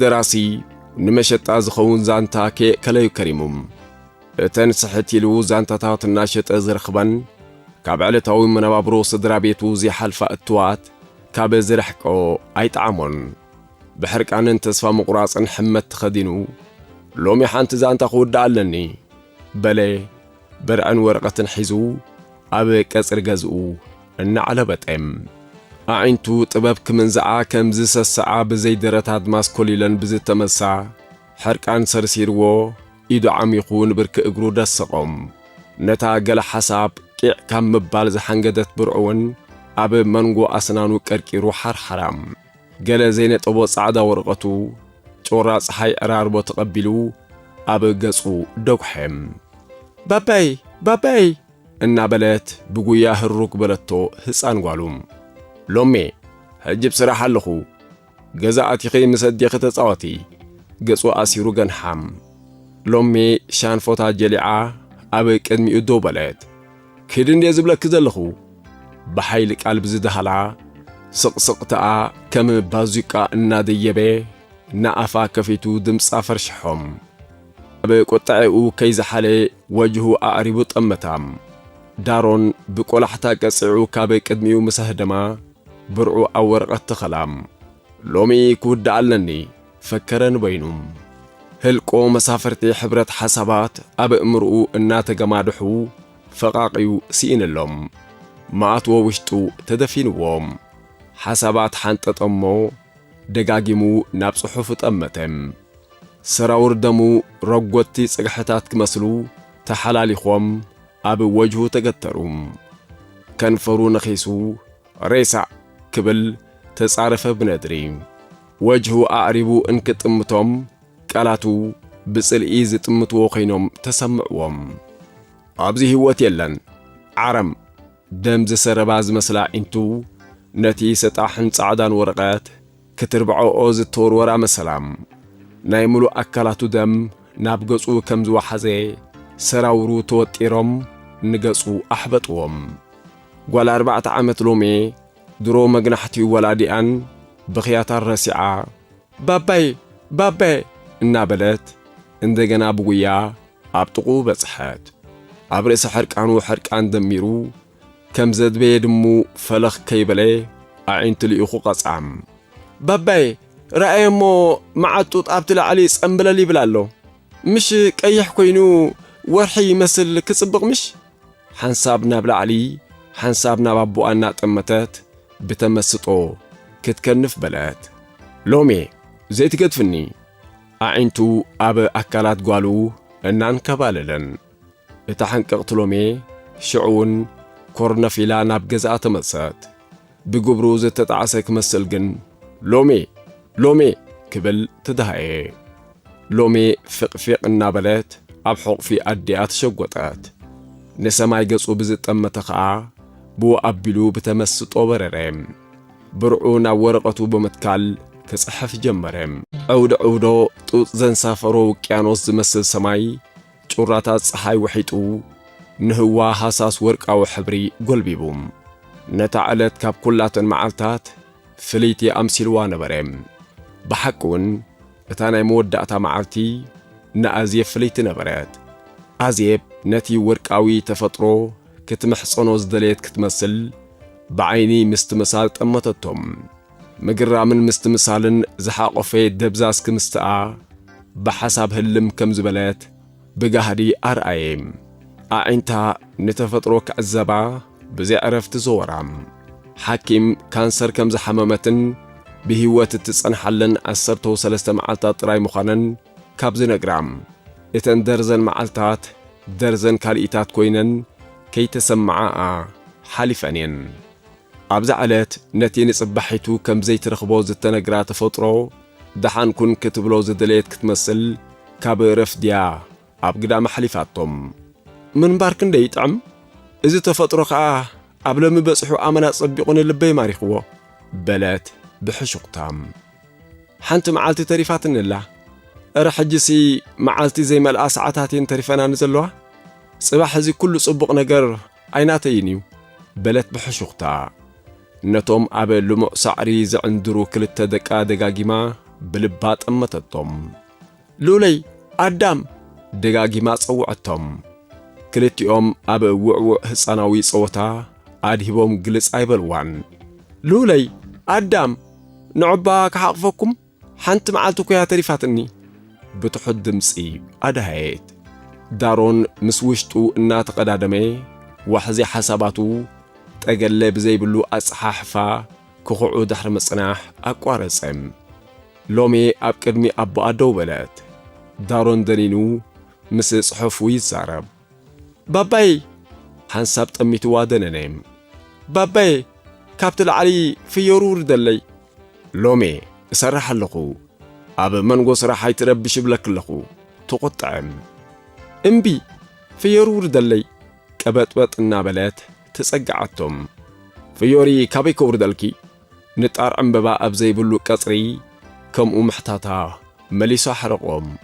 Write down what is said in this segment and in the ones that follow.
ደራሲ ንመሸጣ ዝኸውን ዛንታ ከለዩ ከሪሙም እተን ስሕት ኢሉ ዛንታታት እናሸጠ ዝረኽበን ካብ ዕለታዊ መነባብሮ ስድራ ቤቱ ዝሓልፋ እትዋት ካብ ዝረሕቆ ኣይጣዓሞን ብሕርቃንን ተስፋ ምቁራጽን ሕመት ተኸዲኑ ሎሚ ሓንቲ ዛንታ ክውዳእ ኣለኒ በለ ብርዕን ወረቐትን ሒዙ ኣብ ቀጽሪ ገዝኡ እናዓለበጠም ኣዒንቱ ጥበብ ክምንዝዓ ከም ዝሰስዓ ብዘይደረታት ማስኮሊለን ብዝተመሳ ሕርቃን ሰርሲርዎ ኢዱ ዓሚኹ ንብርኪ እግሩ ደሰቖም ነታ ገለ ሓሳብ ቂዕ ካብ ምባል ዝሓንገደት ብርዑውን ኣብ መንጎ ኣስናኑ ቀርቂሩ ሓርሓራም ገለ ዘይነጠቦ ጻዕዳ ወረቐቱ ጮራ ፀሓይ ዕራርቦ ተቐቢሉ ኣብ ገጹ ደጉሐም ባባይ እናበለት ብጉያ ህሩክ በለቶ ህፃን ጓሉም ሎሜ ሕጅብ ስራሕ ኣለኹ ገዛ ኣቲኺ ምስ ኣዴኺ ተፃወቲ ገጹ ኣሲሩ ገንሓም ሎሜ ሻንፎታ ጀሊዓ ኣብ ቅድሚኡ ደው በለት ክድ እንዴ ዝብለኪ ዘለኹ ብሓይሊ ቃል ብዝደሃላ ስቕስቕተኣ ከም ባዙቃ እናደየበ ናኣፋ ከፊቱ ድምፃ ፈርሽሖም ኣብ ቁጣዕኡ ከይዝሓለ ወጅሁ ኣዕሪቡ ጠመታም ዳሮን ብቆላሕታ ቀጽዑ ካብ ቅድሚኡ ምስ ህደማ ብርዑ ኣብ ወረቐት ተኸላም ሎሚ ክውዳእ ኣለኒ ፈከረን በይኑም ህልቆ መሳፈርቲ ሕብረት ሓሳባት ኣብ እምርኡ እናተገማድሑ ፈቓቂዩ ሲኢንሎም ማኣትዎ ውሽጡ ተደፊንዎም ሓሳባት ሓንጠጠሞ ደጋጊሙ ናብ ጽሑፍ ጠመተም ሰራውር ደሙ ረጐቲ ጽግሕታት ክመስሉ ተሓላሊኾም ኣብ ወጅሁ ተገተሩም ከንፈሩ ነኺሱ ሬሳ ክብል ተጻረፈ ብነድሪ ወጅሁ ኣዕሪቡ እንክጥምቶም ቃላቱ ብጽልኢ ዝጥምትዎ ኾይኖም ተሰምዕዎም ኣብዚ ህይወት የለን ዓረም ደም ዝሰረባ ዝመስላ ዒንቱ ነቲ ሰጣሕን ጻዕዳን ወረቐት ክትርብዖኦ ዝተወርወራ መሰላም ናይ ሙሉእ ኣካላቱ ደም ናብ ገጹ ከም ዝወሓዘ ሰራውሩ ተወጢሮም ንገጹ ኣሕበጥዎም ጓል 4 ዓመት ሎሜ ድሮ መግናሕቲኡ ወላዲኣን ብኽያታን ረሲዓ ባባይ እናበለት እንደገና ብጉያ ኣብ ጥቑ በጽሐት ኣብ ርእሲ ሕርቃኑ ሕርቃን ደሚሩ ከም ዘድበየ ድሙ ፈለኽ ከይበለ ኣዒንቱ ልኢኹ ቐጻም ባባይ ረአየሞ መዓጡጥ ኣብቲ ላዕሊ ጸምብለል ይብል ኣሎ ምሽ ቀይሕ ኮይኑ ወርሒ ይመስል ክጽብቕ ምሽ ሓንሳብ ናብ ላዕሊ ሓንሳብ ናብ ኣቦኣ እናጠመተት ብተመስጦ ክትከንፍ በለት ሎሜ ዘይትገድፍኒ ኣዒንቱ ኣብ ኣካላት ጓሉ እናንከባለለን እታ ሓንቀቕቲ ሎሜ ሽዑውን ኮርነፊላ ናብ ገዛኣ ተመጽት ብግብሩ ዝተጣዓሰ ክመስል ግን ሎሜ ክብል ትድሃየ ሎሜ ፍቕፊቕ እናበለት ኣብ ሕቑፊ ኣዲኣ ተሸጐጠት ንሰማይ ገጹ ብዝጠመተ ኸዓ ብኡ ኣቢሉ ብተመስጦ በረረም ብርዑ ናብ ወረቐቱ ብምትካል ክጽሕፍ ጀመረም ዕውዶ ጡጥ ዘንሳፈሮ ውቅያኖስ ዝመስል ሰማይ ጩራታት ፀሓይ ውሒጡ ንህዋ ሃሳስ ወርቃዊ ሕብሪ ጐልቢቡም ነታ ዕለት ካብ ኩላተን መዓልታት ፍልይቲ ኣምሲልዋ ነበረም ብሓቂውን እታ ናይ መወዳእታ መዓልቲ ንኣዝየብ ፍልይቲ ነበረት ኣዝየብ ነቲ ወርቃዊ ተፈጥሮ ክትምሕፀኖ ዝደለየት ክትመስል ብዓይኒ ምስትምሳል ጠመተቶም ምግራምን ምስትምሳልን ዝሓቆፈ ደብዛዝ ክምስትኣ ብሓሳብ ህልም ከም ዝበለት ብጋህዲ ኣርኣየም ኣዒንታ ንተፈጥሮ ክዕዘባ ብዘይዕረፍቲ ዘወራም ሓኪም ካንሰር ከም ዝሓመመትን ብህይወት እትጸንሓለን 13 መዓልታት ጥራይ ምዃነን ካብ ዝነግራም እተን ደርዘን መዓልታት ደርዘን ካልኢታት ኮይነን ከይተሰምዓኣ ሓሊፈንየን ኣብዛ ዕለት ነቲ ንጽባሒቱ ከም ዘይትረኽቦ ዝተነግራ ተፈጥሮ ደሓንኩን ክትብሎ ዝደለየት ክትመስል ካብ ረፍድያ ኣብ ግዳም ሓሊፋቶም ምንባር ክንደይ ይጥዕም እዚ ተፈጥሮ ኸዓ ኣብ ሎሚ በጽሑ ኣመና ጸቢቑን ልበይ ማሪኽዎ በለት ብሕሹቕታም ሓንቲ መዓልቲ ተሪፋትንላ እረ ሕጅሲ መዓልቲ ዘይመልኣ ሰዓታት እየን ተሪፈናን ዘለዋ ጽባሕ እዚ ኩሉ ጽቡቕ ነገር ኣይናተይን እዩ በለት ብሕሹቕታ ነቶም ኣብ ልሙዕ ሳዕሪ ዝዕንድሩ ክልተ ደቃ ደጋጊማ بلبات أمتتهم لولي أدام دقاقي ما صوعتهم كلتيهم أب وعوع هساناوي صوتا أدهبهم جلس أيبلوان لولي أدام نعبا كحقفكم حنت معالتك يا تريفاتني بتحد دمسي أدهيت دارون مسوشتو إنا تقدادمي وحزي حساباتو تقلب زي بلو أصحاحفا كخوعو دحر مصناح أقوارسم لومي أبقدمي أبو أدو بلات دارون دنينو مس صحفو يزارب باباي حنساب تأميتو وادننيم باباي كابتل علي في يرور دلي لومي سرح اللقو أب منغو سرحاي تربش بلك اللقو تقطعم امبي في يرور دلي كبت النابلات تسقعتهم في يوري كابي كور دلكي نتقار عمببا أبزي بلو كسري كم محتاتا مليسو حرقهم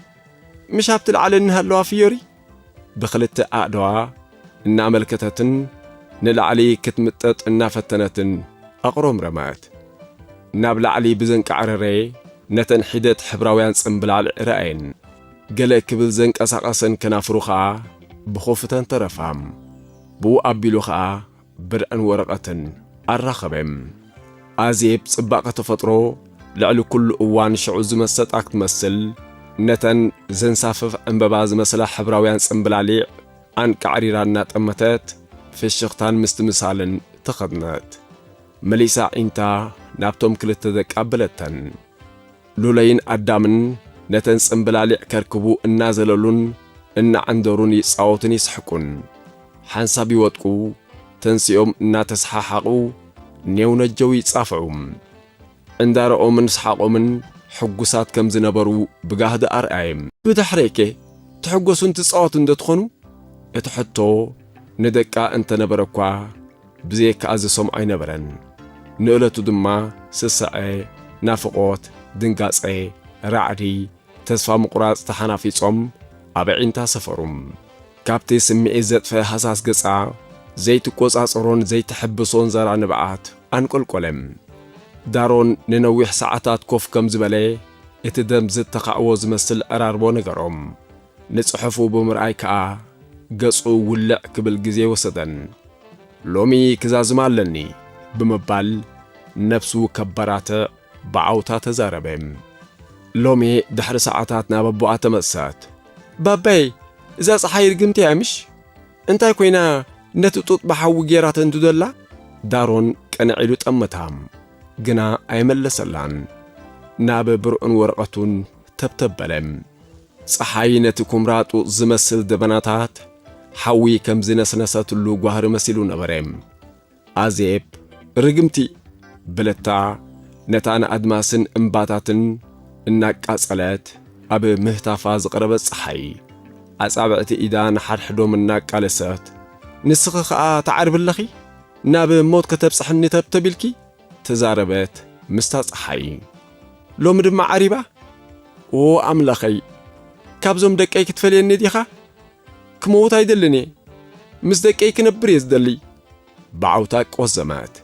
مش هبتل على إنها في يوري بخلت أعدوا إنا ملكتتن نلعلي كتمتت إنا فتنتن أقرم رمات نابل علي بزنك عرري نتن حدت حبراويان صنبلع العرائين قلق كبل زنك أساقسن كنافروخا بخوفتن ترفام بو أبيلوخا برأن ورقتن الرخبم أزيب صباقة تفطرو لعلو كل أوان شعوز مست أكت مسل نتن زنسافف أنبباز مسلا حبراويان صنبلع أنك عريرانات أمتات في الشيختان مستمسالن تخدنات مليسا إنتا نابتم كلت ذك أبلتن لولين أدامن نتن صنبلالع كركبو النازللون إن عندرون يصاوتن يسحقون حنسابي وطقو تنسيهم إنا تسحاحقو نيو نجو يتصافعوم عندارقو من سحاقو من حقوسات كم زنبرو بقاهد أرقايم بتحريكي تحقوسون تصاوتن دتخونو اتحطو ندكا انت نبركوا بزيك أزسوم أي نبرن نقلتو دما سسعي نافقوت دنقاصي رعدي تسفا مقراص تحنافي صوم أبعين تاسفروم كابتي سمعي زت في حساس قصع زيت قوصاصرون زيت حبسون زرع نبعات أنقل قلم دارون ننويح ساعتات كوف كم زبالي اتدم زت تقعوز مسل أراربو نقروم نصحفو بمرأي كا قصو ولع كبل جزي وسدن لومي كزازمالني بمبال نفسو كبرات بعوتا تزاربهم لومي دحر ساعتاتنا ببوعة تمسات باباي إذا صحير قمتي عمش انتا كوينا نتطوط بحاو جيرات انتو دلا دارون كان عيلو تأمتهم قنا أيمل سلان ناب برؤن ورقتون تبتبلم صحاينتكم راتو زمسل دبناتات حوي كم زنسنسات اللو قهر مسيلو نبريم أزيب رقمتي بلتا نتانا أدماسن انباتاتن إنك أسألات أب مهتافاز قربت صحي أصابعتي إيدان حدحدو منك قالسات نسخة تعرف اللخي ناب موت كتب صحني تبتبلكي تزاربت مستاز حي لو مدم عريبة او أملخي كابزوم دقاي كتفليني ديخا كموت هيدلني مس دقاي كنبريز دلي بعوتاك وزمات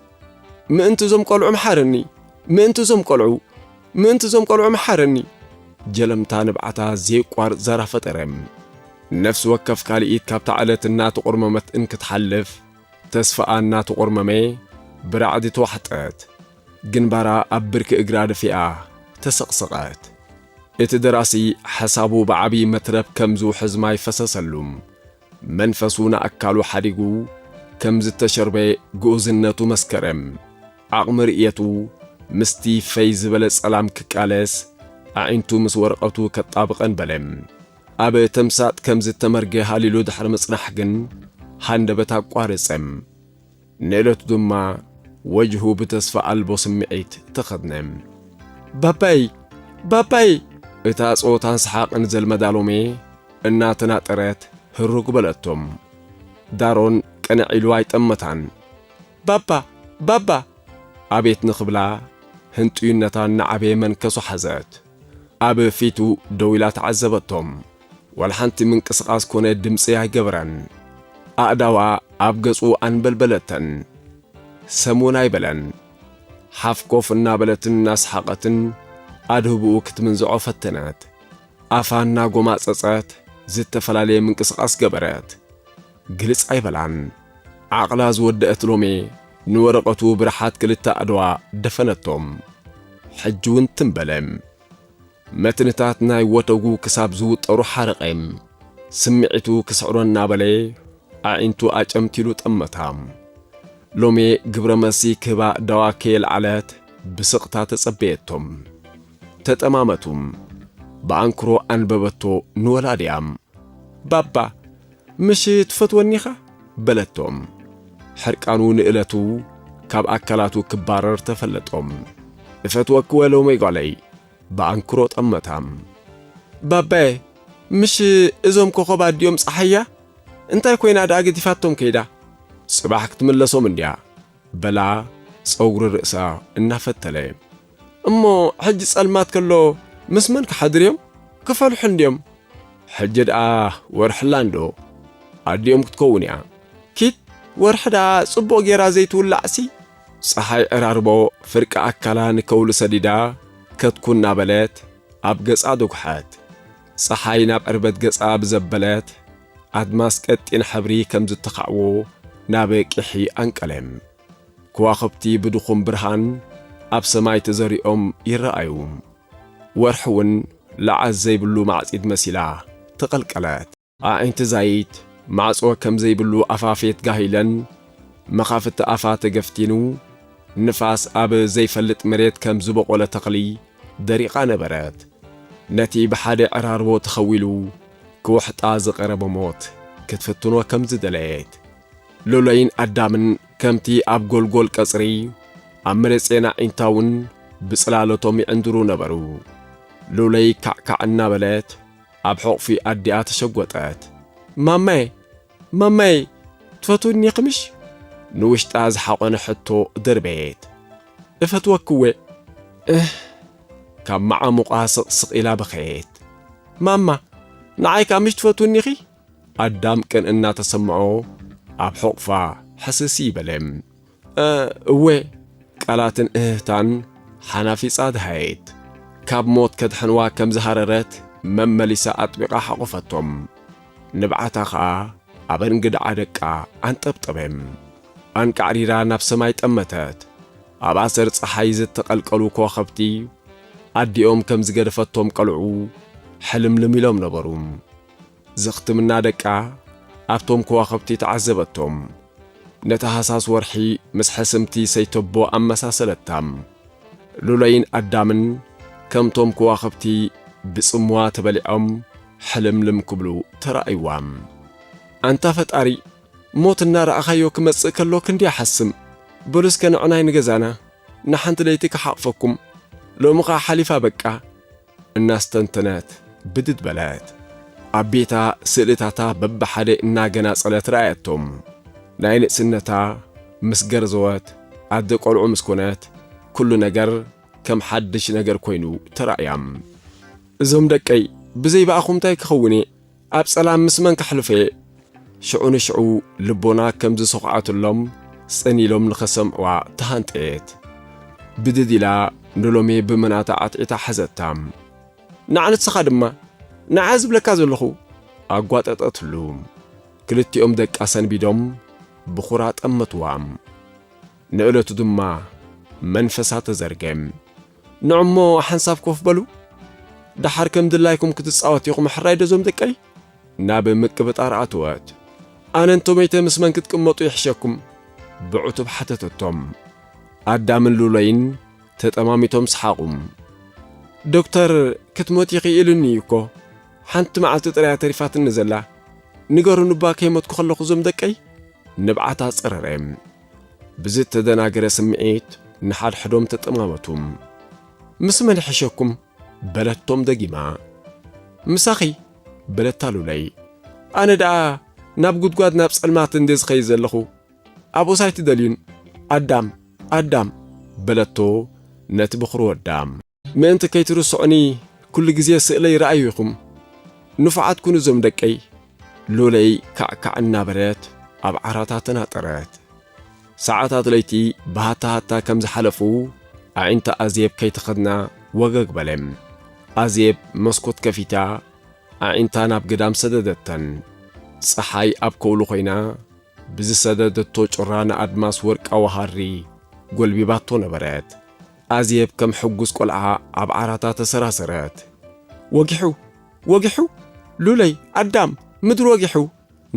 ما انتو زم قلعو محارني ما انتو زم قلعو محارني جلمتا نبعتا زي قوار زرافة رم نفس وكف كاليت كابتا علت النات قرممت انك تحلف تسفأ النات قرممي برعدي توحطت جنبارا أبرك إقراد فيها تسقسقات اتدراسي حسابو بعبي مترب كمزو حزماي فسسلم منفسونا أكالو حريقو كمز التشربي جوزنتو مسكرم عقم رئيتو مستي فيز بلس ألام كاليس أعنتو مسورقتو كطابق بلم أبي تمسات كمز التمرقي هاليلو دحر مصنحقن هاندبتا قوارسم نيلت دما وجهو بتصفى قلبو سمعيت تخدنم باباي اتا صوتان سحاق انزل مدالومي اناتنا طريت هروق بلتهم دارون قنعيلو ايطمتان بابا أبيت نخبلا هنتينتان نعبي من كسو حزات أبي فيتو دويلات عزبتهم والحنت من قسقاس كونه دمسي هجبران أعدوا أبقصو أن بلبلتن سمونا يبلن حفكوف النابلتن ناس حقتن ኣድህብኡ ክትምንዝዖ ፈተነት ኣፋና ጎማፀፀት ዝተፈላለየ ምንቅስቓስ ገበረት ግልጽ ኣይበላን ዓቕላ ዝወደአት ሎሜ ንወረቐቱ ብርሓት ክልተ ኣድዋ ደፈነቶም ሕጂ እውን ትንበለም መትንታት ናይ ወተጉ ክሳብ ዝውጠሩ ሓረቐም ስምዒቱ ክስዕሮና በለ ኣዒንቱ ኣጨምቲሉ ጠመታም ሎሜ ግብረ መሲ ክህባ ደዋኬል ዓለት ብስቕታ ተጸበየቶም ተጠማመቱም በኣንክሮ ኣንበበቶ ንወላድያም ባባ ምሽ ትፈትወኒኻ በለቶም ሕርቃኑ ንእለቱ ካብ ኣካላቱ ክባረር ተፈለጦም እፈትወክወ ሎሜ ጓለይ በኣንክሮ ጠመታም ባባዬ ምሽ እዞም ኮኸብ ኣዲዮም ፀሓያ እንታይ ኮይና ዳኣ ገዲፋቶም ከይዳ ጽባሕ ክትምለሶም እንድያ በላ ፀጉሪ ርእሳ እናፈተለ እሞ ሕጂ ጸልማት ከሎ ምስ መን ክሓድር እዮም ክፈልሑ እንድዮም ሕጂ ደኣ ወርሕላ እንዶ ኣዲኦም ክትከውን እያ ኪት ወርሒ ደኣ ጽቡቕ ጌራ ዘይትውላዕሲ ፀሓይ ዕራርቦ ፍርቂ ኣካላ ንከውሉ ሰዲዳ ከትኩን ናበለት ኣብ ገጻ ደጉሓት ፀሓይ ናብ ዕርበት ገጻ ብዘበለት ኣድማስ ቀጢን ሕብሪ ከም ዝተኻዕዎ ናብ ቂሒ ኣንቀለም ከዋኽብቲ ብድኹም ብርሃን ኣብ ሰማይ ተዘሪኦም ይረኣዩ ወርሒ እውን ለዓዝ ዘይብሉ ማዕጺድ መሲላ ተቐልቀለት ኣዒንቲ ዛይት ማዕጾ ከም ዘይብሉ ኣፋፌት ጋሂለን መኻፍቲ ኣፋ ተገፍቲኑ ንፋስ ኣብ ዘይፈልጥ መሬት ከም ዝበቖለ ተኽሊ ደሪቓ ነበረት ነቲ ብሓደ ዕራርቦ ተኸዊሉ ክውሕጣ ዝቐረበ ሞት ክትፍትኖ ከም ዝደለየት ሎሎይን ኣዳምን ከምቲ ኣብ ጎልጎል ቀጽሪ ኣብ መሬፄና ዒንታውን ብጽላለቶም ይዕንድሩ ነበሩ ሎሎይ ካዕካዕ እናበለት ኣብ ሕቑፊ ኣዲኣ ተሸጐጠት ማማይ ማማይ ትፈትውኒ ኽምሽ ንውሽጣ ዝሓቖነ ሕቶ ደርበየት እፈትወክዌ ካብ መዓሙቓ ስቕስቕ ኢላ በኸየት ማማ ንዓይካ ምሽ ትፈትውኒኺ ኣዳም ቅን እናተሰምዖ ኣብ ሕቑፋ ሕስሲ ይበለም እዌ ቃላትን እህታን ሓናፊፃ ድሃየት ካብ ሞት ከድሕንዋ ከም ዝሃረረት መመሊሳ ኣጥቢቓ ሓቑፈቶም ንብዓታ ኸዓ ኣብ እንግድዓ ደቃ ኣንጠብጠበም ኣንቃዕሪራ ናብ ሰማይ ጠመተት ኣብ ኣሰር ፀሓይ ዝተቐልቀሉ ከዋኸብቲ ኣዲኦም ከም ዝገደፈቶም ቀልዑ ሕልምልም ኢሎም ነበሩ ዝኽትምና ደቃ ኣብቶም ከዋኸብቲ ተዓዘበቶም ነታሃሳስ ወርሒ ምስ ሕስምቲ ሰይተቦ ኣመሳሰለታም ሉለይን ኣዳምን ከምቶም ከዋኸብቲ ብጽምዋ ተበሊዖም ሕልምልም ክብሉ ተራእይዋም ኣንታ ፈጣሪ ሞት እናረኣኻዮ ክመጽእ ከሎ ክንዲ ኣሓስም በሉስከ ንዕናይ ንገዛና ንሓንቲ ለይቲ ክሓቕፈኩም ሎምኻ ሓሊፋ በቃ እናስተንተነት ብድድ በለት ኣብ ቤታ ስእልታታ በብሓደ እናገናጸለት ረኣየቶም ናይ ንእስነታ ምስ ገርዘወት ኣደ ቆልዑ ምስ ኮነት ኩሉ ነገር ከም ሓድሽ ነገር ኮይኑ ተራእያም እዞም ደቀይ ብዘይ በኣኹም እንታይ ክኸውን ኣብ ጸላም ምስ መን ከሕልፈ ሽዑ ንሽዑ ልቦና ከም ዝሰኽዓትሎም ጸኒሎም ንኸሰምዕዋ ተሃንጠየት ብድድ ኢላ ንሎሜ ብመናታ ዓጥዒታ ሓዘታም ንዓንትስኻ ድማ ንዓ ዝብለካ ዘለኹ ኣጓጠጠትሉ ክልቲኦም ደቃ ሰንቢዶም ብኹራ ጠመትዋም ንዕለቱ ድማ መንፈሳ ተዘርገም ንዕሞ ሓንሳብ ኮፍ በሉ ድሓር ከም ድላይኩም ክትጻወት ኢኹም ሕራይ ደዞም ደቀይ ናብ ምቅብጣር ኣትወት ኣነ እንቶመይተ ምስ መን ክትቅመጡ ይሕሸኩም ብዕቱብ ሓተተቶም ኣዳምን ሉለይን ተጠማሚቶም ሰሓቁም ዶክተር ክትሞት ይኽእልኒ እኮ ሓንቲ መዓልቲ ጥራያ ተሪፋትኒ ዘላ ንገሩን እባ ከይሞትኩ ከለኹ ዞም ደቀይ ንብዓታ ጸረረም ብዝተደናገረ ስምዒት ንሓድሕዶም ተጠማመቱም ምስ መን ይሕሸኩም በለቶም ደጊማ ምሳኺ በለታ ሉለይ ኣነ ደኣ ናብ ጉድጓድ ናብ ጸልማት እንደ ዝኸይ ዘለኹ ኣብ ወሳይቲ ደልዩን ኣዳም በለቶ ነቲ ብኽሩ ወዳም ምእንቲ ከይትርስዑኒ ኩሉ ግዜ ስእለይ ረኣዩ ኢኹም ንፉዓት ኩኑ ዞም ደቀይ ሉለይ ካዕካዕ እናበለት ኣብ ዓራታ ተናጠረት ሰዓታት ለይቲ ባህታሃታ ከም ዝሓለፉ ኣዒንታ ኣዝየብ ከይተኸድና ወገግ በለም አዜብ መስኮት ከፊታ አዒንታን ኣብ ገዳም ሰደደተን ፀሓይ ኣብ ከውሉ ኮይና ብዝሰደደቶ ጭራና ኣድማስ ወርቃዊ ሃሪ ጎልቢባቶ ነበረት ኣዜብ ከም ሕጉስ ቆልዓ ኣብ ዓራታ ተሰራሰረት ወጊሑ ሉለይ ኣዳም ምድር ወጊሑ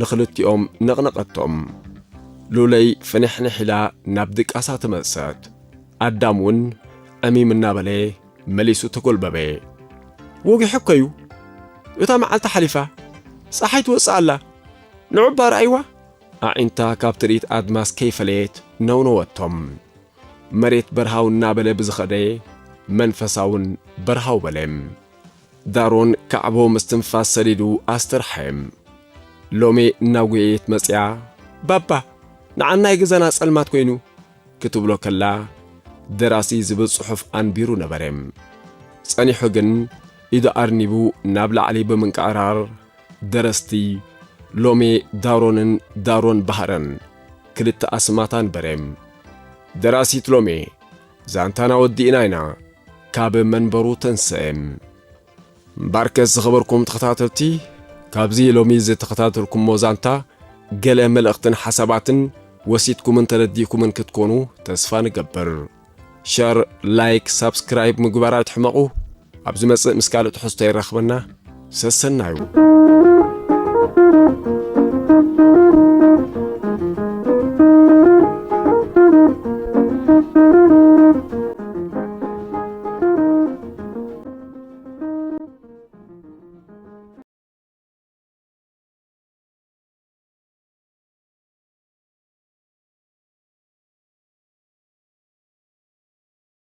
ንኽልቲኦም ነቕነቐቶም ሉለይ ፍንሕንሕ ኢላ ናብ ድቃሳ ትመእሰት ኣዳም እውን ዕሚም እናበለ መሊሱ ተጐልበበ ወጊሑ ከዩ እታ መዓልቲ ሓሊፋ ፀሓይ ትወፅእ ኣላ ንዑባ ረኣይዋ ኣዒንታ ካብ ትርኢት ኣድማስ ከይፈለየት ነውነወቶም መሬት በረሃው እናበለ ብዝኸደ መንፈሳውን በረሃው በለም ዳሮን ከዕቦ ምስትንፋስ ሰዲዱ ኣስተርሐም ሎሜ እናጐየት መጽያ ባባ ንዓናይ ገዛና ጸልማት ኮይኑ ክትብሎ ከላ ደራሲ ዝብል ጽሑፍ አንቢሩ ነበረም ጸኒሑ ግን ኢዱ ኣርኒቡ ናብ ላዕሊ ብምንቃዕራር ደረስቲ ሎሜ ዳሮን ባህረን ክልተ ኣስማታን በረም ደራሲት ሎሜ ዛንታና ወዲእና ኢና ካብ መንበሩ ተንስአም ባርከስ ዝኸበርኩም ተኸታተልቲ ካብዚ ሎሚ ዝተኸታተልኩም ሞዛንታ ገለ መልእኽትን ሓሳባትን ወሲትኩምን ተረዲእኩምን ክትኮኑ ተስፋ ንገብር ሸር ላይክ ሳብስክራይብ ምግባር ኣይትሕመቑ ኣብ ዝመጽእ ምስ ካልኦት ሕዝቶ ይረኽበና ሰሰናዩ